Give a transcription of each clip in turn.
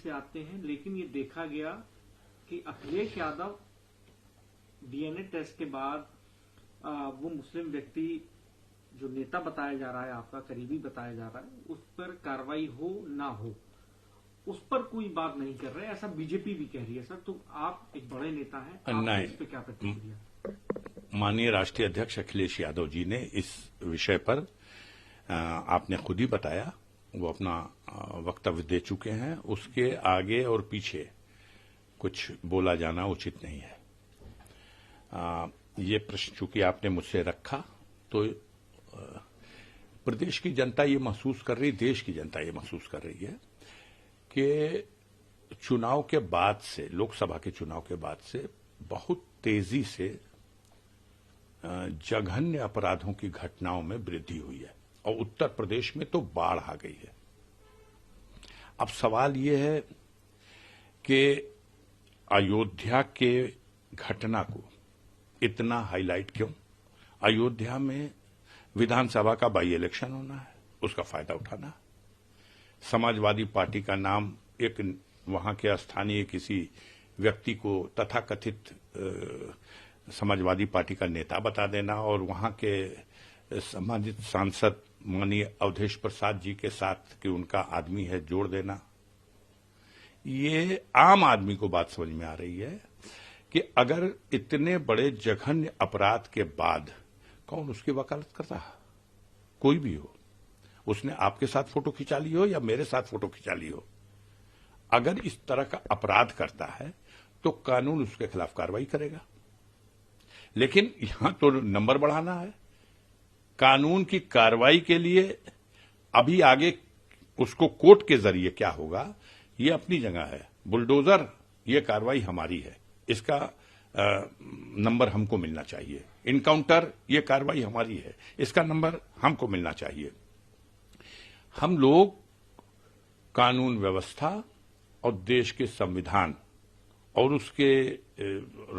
से आते हैं, लेकिन ये देखा गया कि अखिलेश यादव डीएनए टेस्ट के बाद वो मुस्लिम व्यक्ति जो नेता बताया जा रहा है, आपका करीबी बताया जा रहा है, उस पर कार्रवाई हो ना हो, उस पर कोई बात नहीं कर रहे, ऐसा बीजेपी भी कह रही है। सर, तो आप एक बड़े नेता हैं, आप इस पे क्या प्रतिक्रिया? माननीय राष्ट्रीय अध्यक्ष अखिलेश यादव जी ने इस विषय पर आपने खुद ही बताया, वो अपना वक्तव्य दे चुके हैं। उसके आगे और पीछे कुछ बोला जाना उचित नहीं है। ये प्रश्न चूंकि आपने मुझसे रखा, तो प्रदेश की जनता ये महसूस कर रही, देश की जनता ये महसूस कर रही है कि चुनाव के बाद से, लोकसभा के चुनाव के बाद से बहुत तेजी से जघन्य अपराधों की घटनाओं में वृद्धि हुई है और उत्तर प्रदेश में तो बाढ़ आ गई है। अब सवाल ये है कि अयोध्या के घटना को इतना हाईलाइट क्यों? अयोध्या में विधानसभा का बाई इलेक्शन होना है, उसका फायदा उठाना है। समाजवादी पार्टी का नाम एक वहां के स्थानीय किसी व्यक्ति को तथाकथित समाजवादी पार्टी का नेता बता देना और वहां के सम्मानित सांसद माननीय अवधेश प्रसाद जी के साथ कि उनका आदमी है जोड़ देना, ये आम आदमी को बात समझ में आ रही है कि अगर इतने बड़े जघन्य अपराध के बाद कौन उसकी वकालत करता है? कोई भी हो, उसने आपके साथ फोटो खिंचा ली हो या मेरे साथ फोटो खिंचा ली हो, अगर इस तरह का अपराध करता है तो कानून उसके खिलाफ कार्रवाई करेगा। लेकिन यहां तो नंबर बढ़ाना है। कानून की कार्रवाई के लिए अभी आगे उसको कोर्ट के जरिए क्या होगा, ये अपनी जगह है। बुलडोजर, ये कार्रवाई हमारी है, इसका नंबर हमको मिलना चाहिए। इनकाउंटर, ये कार्रवाई हमारी है, इसका नंबर हमको मिलना चाहिए। हम लोग कानून व्यवस्था और देश के संविधान और उसके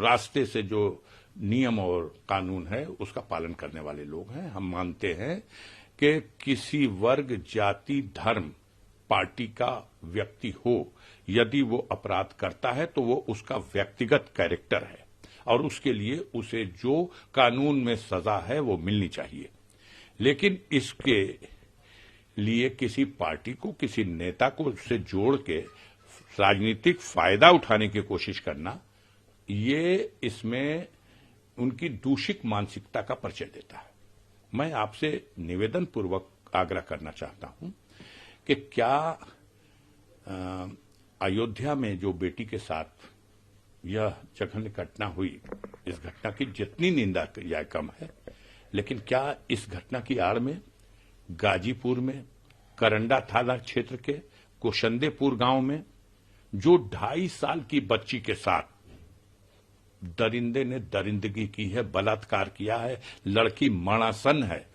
रास्ते से जो नियम और कानून है उसका पालन करने वाले लोग हैं। हम मानते हैं कि किसी वर्ग, जाति, धर्म, पार्टी का व्यक्ति हो, यदि वो अपराध करता है तो वो उसका व्यक्तिगत कैरेक्टर है और उसके लिए उसे जो कानून में सजा है वो मिलनी चाहिए। लेकिन इसके लिए किसी पार्टी को, किसी नेता को उससे जोड़ के राजनीतिक फायदा उठाने की कोशिश करना, ये इसमें उनकी दूषित मानसिकता का परिचय देता है। मैं आपसे निवेदन पूर्वक आग्रह करना चाहता हूं कि क्या अयोध्या में जो बेटी के साथ यह जघन्य घटना हुई, इस घटना की जितनी निंदा की जाए कम है, लेकिन क्या इस घटना की आड़ में गाजीपुर में करंडा थाना क्षेत्र के कोशंदेपुर गांव में जो 2.5 साल की बच्ची के साथ दरिंदे ने दरिंदगी की है, बलात्कार किया है, लड़की मणासन है,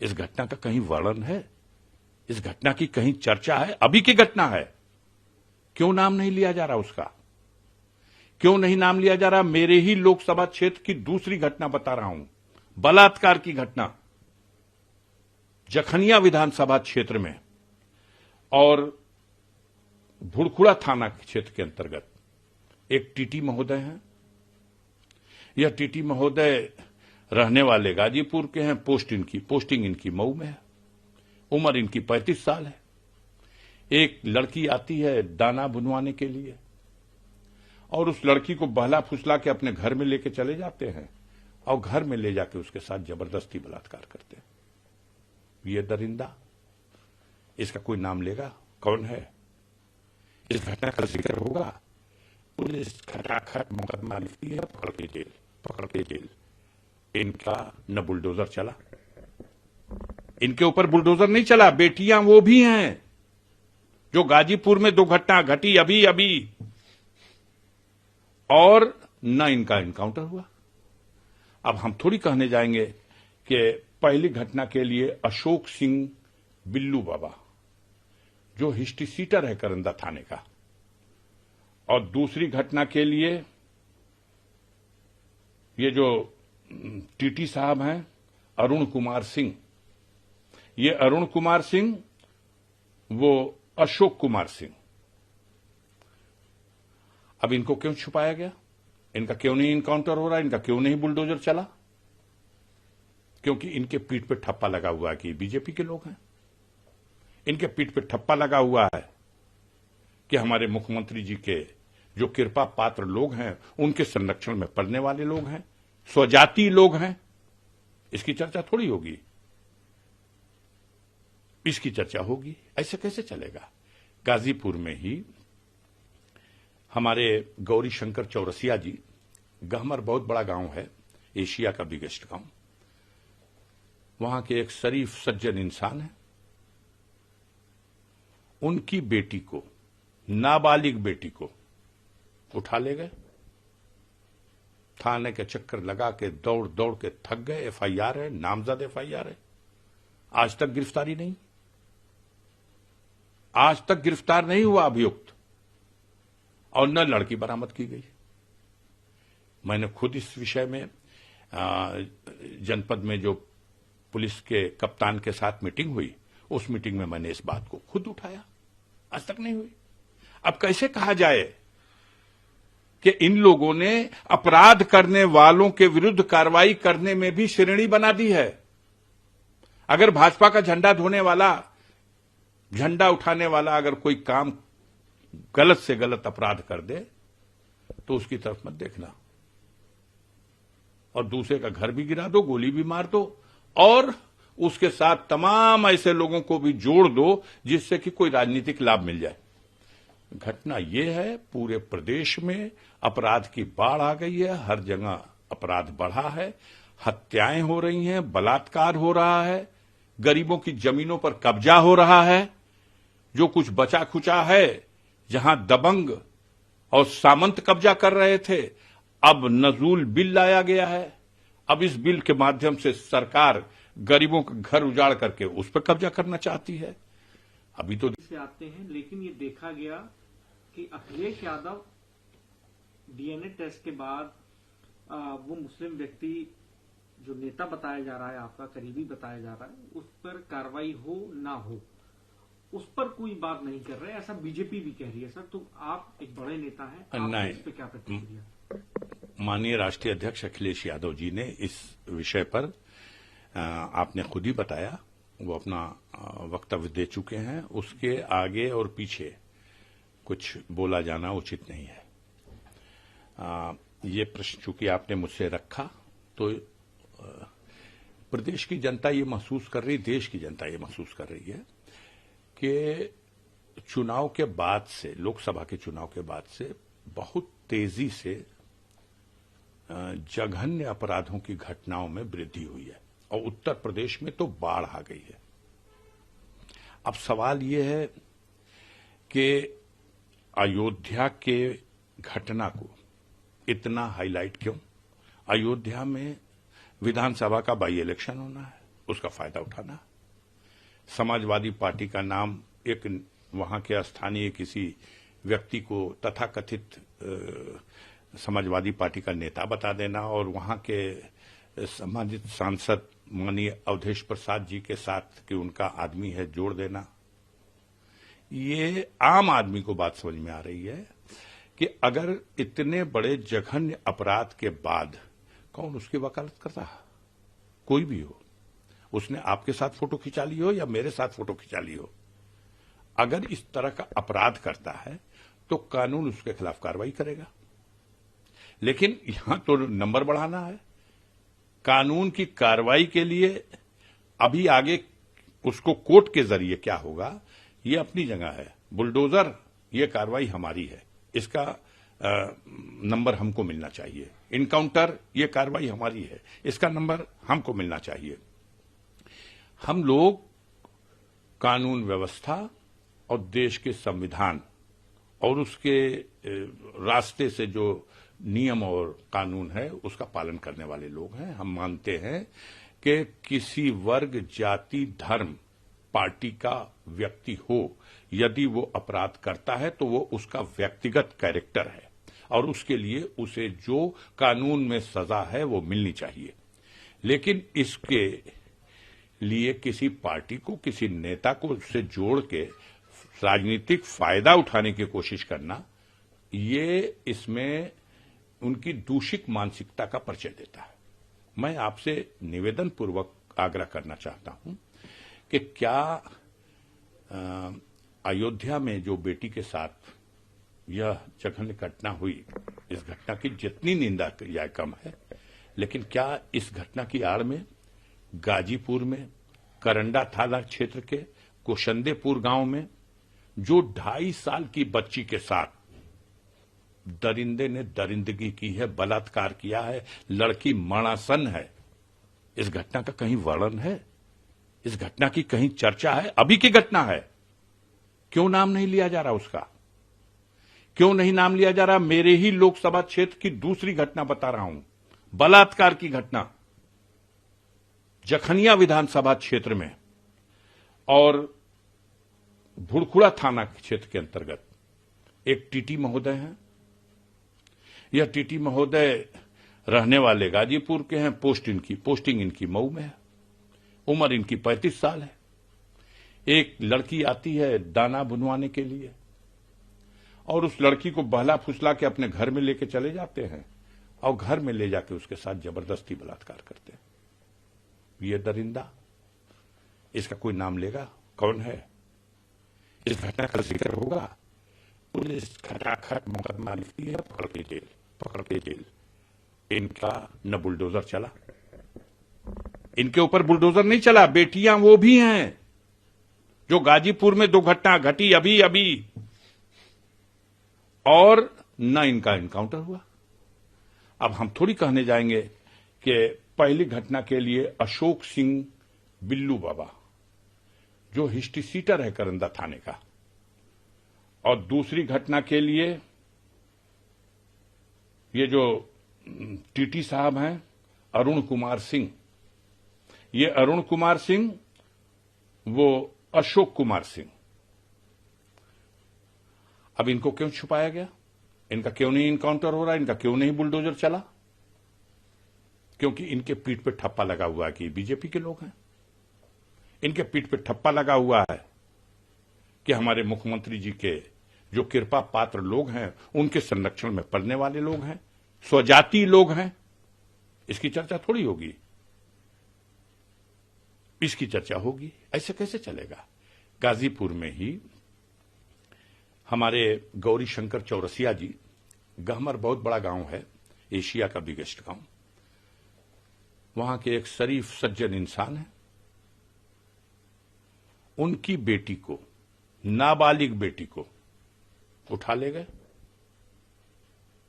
इस घटना का कहीं वर्णन है? इस घटना की कहीं चर्चा है? अभी की घटना है, क्यों नाम नहीं लिया जा रहा उसका? क्यों नहीं नाम लिया जा रहा? मेरे ही लोकसभा क्षेत्र की दूसरी घटना बता रहा हूं, बलात्कार की घटना जखनिया विधानसभा क्षेत्र में और भुड़खुड़ा थाना क्षेत्र के अंतर्गत एक टीटी महोदय हैं। यह टीटी महोदय रहने वाले गाजीपुर के हैं, पोस्टिंग इनकी मऊ में है, उम्र इनकी 35 साल है। एक लड़की आती है दाना बुनवाने के लिए और उस लड़की को बहला फुसला के अपने घर में लेके चले जाते हैं और घर में ले जाके उसके साथ जबरदस्ती बलात्कार करते हैं। ये दरिंदा, इसका कोई नाम लेगा? कौन है? इस घटना का जिक्र होगा, पुलिस खटाखट मुकदमा लिखती है, पकड़ के जेल। इनका न बुलडोजर चला, इनके ऊपर बुलडोजर नहीं चला। बेटियां वो भी हैं जो गाजीपुर में 2 घटना घटी अभी, और न इनका इनकाउंटर हुआ। अब हम थोड़ी कहने जाएंगे कि पहली घटना के लिए अशोक सिंह बिल्लू बाबा जो हिस्ट्री सीटर है करंदा थाने का, और दूसरी घटना के लिए ये जो टीटी साहब हैं अरुण कुमार सिंह, ये अरुण कुमार सिंह, वो अशोक कुमार सिंह, अब इनको क्यों छुपाया गया? इनका क्यों नहीं इनकाउंटर हो रहा? इनका क्यों नहीं बुलडोजर चला? क्योंकि इनके पीठ पे ठप्पा लगा हुआ है कि बीजेपी के लोग हैं। इनके पीठ पे ठप्पा लगा हुआ है कि हमारे मुख्यमंत्री जी के जो कृपा पात्र लोग हैं उनके संरक्षण में पड़ने वाले लोग हैं, स्वजाति लोग हैं। इसकी चर्चा थोड़ी होगी, इसकी चर्चा होगी। ऐसे कैसे चलेगा? गाजीपुर में ही हमारे गौरी शंकर चौरसिया जी, गहमर बहुत बड़ा गांव है, एशिया का बिगेस्ट गांव, वहां के एक शरीफ सज्जन इंसान है। उनकी बेटी को, नाबालिग बेटी को उठा ले गए, थाने के चक्कर लगा के दौड़ दौड़ के थक गए। एफआईआर है, नामजद एफआईआर है, आज तक गिरफ्तारी नहीं, आज तक गिरफ्तार नहीं हुआ अभियुक्त, और न लड़की बरामद की गई। मैंने खुद इस विषय में जनपद में जो पुलिस के कप्तान के साथ मीटिंग हुई, उस मीटिंग में मैंने इस बात को खुद उठाया, आज तक नहीं हुई। अब कैसे कहा जाए कि इन लोगों ने अपराध करने वालों के विरुद्ध कार्रवाई करने में भी श्रेणी बना दी है। अगर भाजपा का झंडा ढोने वाला, झंडा उठाने वाला अगर कोई काम गलत से गलत अपराध कर दे तो उसकी तरफ मत देखना, और दूसरे का घर भी गिरा दो, गोली भी मार दो, और उसके साथ तमाम ऐसे लोगों को भी जोड़ दो जिससे कि कोई राजनीतिक लाभ मिल जाए। घटना यह है, पूरे प्रदेश में अपराध की बाढ़ आ गई है, हर जगह अपराध बढ़ा है, हत्याएं हो रही हैं, बलात्कार हो रहा है, गरीबों की जमीनों पर कब्जा हो रहा है। जो कुछ बचा खुचा है, जहां दबंग और सामंत कब्जा कर रहे थे, अब नजूल बिल लाया गया है। अब इस बिल के माध्यम से सरकार गरीबों का घर उजाड़ करके उस पर कब्जा करना चाहती है। अभी तो से आते हैं, लेकिन ये देखा गया कि अखिलेश यादव डीएनए टेस्ट के बाद वो मुस्लिम व्यक्ति जो नेता बताया जा रहा है, आपका करीबी बताया जा रहा है, उस पर कार्रवाई हो ना हो, उस पर कोई बात नहीं कर रहे, ऐसा बीजेपी भी कह रही है। सर, तो आप एक बड़े नेता हैं, आप इस पे क्या प्रतिक्रिया? माननीय राष्ट्रीय अध्यक्ष अखिलेश यादव जी ने इस विषय पर, आपने खुद ही बताया, वो अपना वक्तव्य दे चुके हैं। उसके आगे और पीछे कुछ बोला जाना उचित नहीं है। ये प्रश्न चूंकि आपने मुझसे रखा, तो प्रदेश की जनता ये महसूस कर रही, देश की जनता ये महसूस कर रही है कि चुनाव के बाद से, लोकसभा के चुनाव के बाद से बहुत तेजी से जघन्य अपराधों की घटनाओं में वृद्धि हुई है, और उत्तर प्रदेश में तो बाढ़ आ गई है। अब सवाल यह है कि अयोध्या के घटना को इतना हाईलाइट क्यों? अयोध्या में विधानसभा का बाई इलेक्शन होना है, उसका फायदा उठाना। समाजवादी पार्टी का नाम एक वहां के स्थानीय किसी व्यक्ति को तथाकथित समाजवादी पार्टी का नेता बता देना, और वहां के सम्मानित सांसद माननीय अवधेश प्रसाद जी के साथ कि उनका आदमी है जोड़ देना। ये आम आदमी को बात समझ में आ रही है कि अगर इतने बड़े जघन्य अपराध के बाद कौन उसकी वकालत करता है? कोई भी हो, उसने आपके साथ फोटो खिंचा ली हो या मेरे साथ फोटो खिंचा ली हो, अगर इस तरह का अपराध करता है तो कानून उसके खिलाफ कार्रवाई करेगा। लेकिन यहां तो नंबर बढ़ाना है। कानून की कार्रवाई के लिए अभी आगे उसको कोर्ट के जरिए क्या होगा, ये अपनी जगह है। बुलडोजर, ये कार्रवाई हमारी है, इसका नंबर हमको मिलना चाहिए। इनकाउंटर, ये कार्रवाई हमारी है, इसका नंबर हमको मिलना चाहिए। हम लोग कानून व्यवस्था और देश के संविधान और उसके रास्ते से जो नियम और कानून है उसका पालन करने वाले लोग हैं। हम मानते हैं कि किसी वर्ग, जाति, धर्म, पार्टी का व्यक्ति हो, यदि वो अपराध करता है तो वो उसका व्यक्तिगत कैरेक्टर है, और उसके लिए उसे जो कानून में सजा है वो मिलनी चाहिए। लेकिन इसके लिए किसी पार्टी को, किसी नेता को उससे जोड़ के राजनीतिक फायदा उठाने की कोशिश करना, ये इसमें उनकी दूषित मानसिकता का परिचय देता है। मैं आपसे निवेदन पूर्वक आग्रह करना चाहता हूं कि क्या अयोध्या में जो बेटी के साथ यह जघन्य घटना हुई, इस घटना की जितनी निंदा की जाए कम है, लेकिन क्या इस घटना की आड़ में गाजीपुर में करंडा थाना क्षेत्र के कुशंदेपुर गांव में जो 2.5 साल की बच्ची के साथ दरिंदे ने दरिंदगी की है, बलात्कार किया है, लड़की मरणासन है, इस घटना का कहीं वर्णन है? इस घटना की कहीं चर्चा है? अभी की घटना है, क्यों नाम नहीं लिया जा रहा उसका? क्यों नहीं नाम लिया जा रहा? मेरे ही लोकसभा क्षेत्र की दूसरी घटना बता रहा हूं, बलात्कार की घटना जखनिया विधानसभा क्षेत्र में और भुड़खुड़ा थाना क्षेत्र के अंतर्गत एक टीटी महोदय हैं। यह टीटी महोदय रहने वाले गाजीपुर के हैं, पोस्टिंग इनकी मऊ में है, उम्र इनकी 35 साल है। एक लड़की आती है दाना बुनवाने के लिए और उस लड़की को बहला फुसला के अपने घर में लेके चले जाते हैं और घर में ले जाके उसके साथ जबरदस्ती बलात्कार करते हैं। ये दरिंदा, इसका कोई नाम लेगा? कौन है? इस घटना का जिक्र होगा, पुलिस खटाखट मुकदमा लिखती है, पकड़ के जेल। इनका न बुलडोजर चला, इनके ऊपर बुलडोजर नहीं चला। बेटियां वो भी हैं जो गाजीपुर में 2 घटना घटी अभी और न इनका एनकाउंटर हुआ। अब हम थोड़ी कहने जाएंगे कि पहली घटना के लिए अशोक सिंह बिल्लू बाबा जो हिस्ट्री सीटर है करंदा थाने का, और दूसरी घटना के लिए ये जो टीटी साहब हैं अरुण कुमार सिंह, ये अरुण कुमार सिंह, वो अशोक कुमार सिंह। अब इनको क्यों छुपाया गया? इनका क्यों नहीं इनकाउंटर हो रहा? इनका क्यों नहीं बुलडोजर चला? क्योंकि इनके पीठ पे ठप्पा लगा हुआ है कि बीजेपी के लोग हैं। इनके पीठ पे ठप्पा लगा हुआ है कि हमारे मुख्यमंत्री जी के जो कृपा पात्र लोग हैं उनके संरक्षण में पड़ने वाले लोग हैं, स्वजाति लोग हैं। इसकी चर्चा थोड़ी होगी, इसकी चर्चा होगी। ऐसे कैसे चलेगा? गाजीपुर में ही हमारे गौरी शंकर चौरसिया जी, गहमर बहुत बड़ा गांव है, एशिया का बिगेस्ट गांव, वहां के एक शरीफ सज्जन इंसान है। उनकी बेटी को, नाबालिग बेटी को उठा ले गए,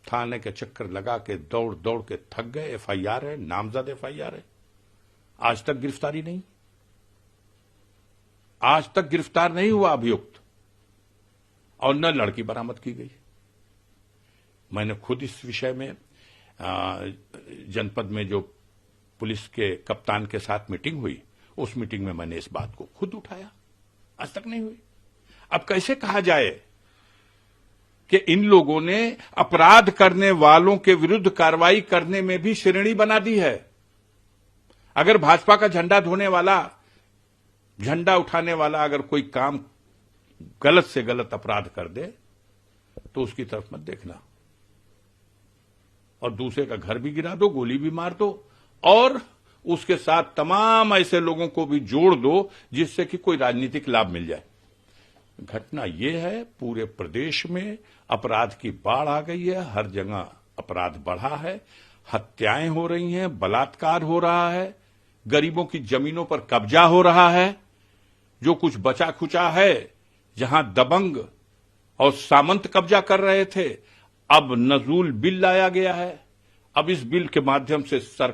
थाने के चक्कर लगा के दौड़ दौड़ के थक गए। एफआईआर है, नामजद एफआईआर है, आज तक गिरफ्तारी नहीं, आज तक गिरफ्तार नहीं हुआ अभियुक्त, और न लड़की बरामद की गई। मैंने खुद इस विषय में जनपद में जो पुलिस के कप्तान के साथ मीटिंग हुई, उस मीटिंग में मैंने इस बात को खुद उठाया, आज तक नहीं हुई। अब कैसे कहा जाए कि इन लोगों ने अपराध करने वालों के विरुद्ध कार्रवाई करने में भी श्रेणी बना दी है। अगर भाजपा का झंडा ढोने वाला, झंडा उठाने वाला अगर कोई काम गलत से गलत अपराध कर दे तो उसकी तरफ मत देखना, और दूसरे का घर भी गिरा दो, गोली भी मार दो, और उसके साथ तमाम ऐसे लोगों को भी जोड़ दो जिससे कि कोई राजनीतिक लाभ मिल जाए। घटना यह है, पूरे प्रदेश में अपराध की बाढ़ आ गई है, हर जगह अपराध बढ़ा है, हत्याएं हो रही हैं, बलात्कार हो रहा है, गरीबों की जमीनों पर कब्जा हो रहा है। जो कुछ बचा खुचा है, जहां दबंग और सामंत कब्जा कर रहे थे, अब नजूल बिल लाया गया है। अब इस बिल के माध्यम से सरकार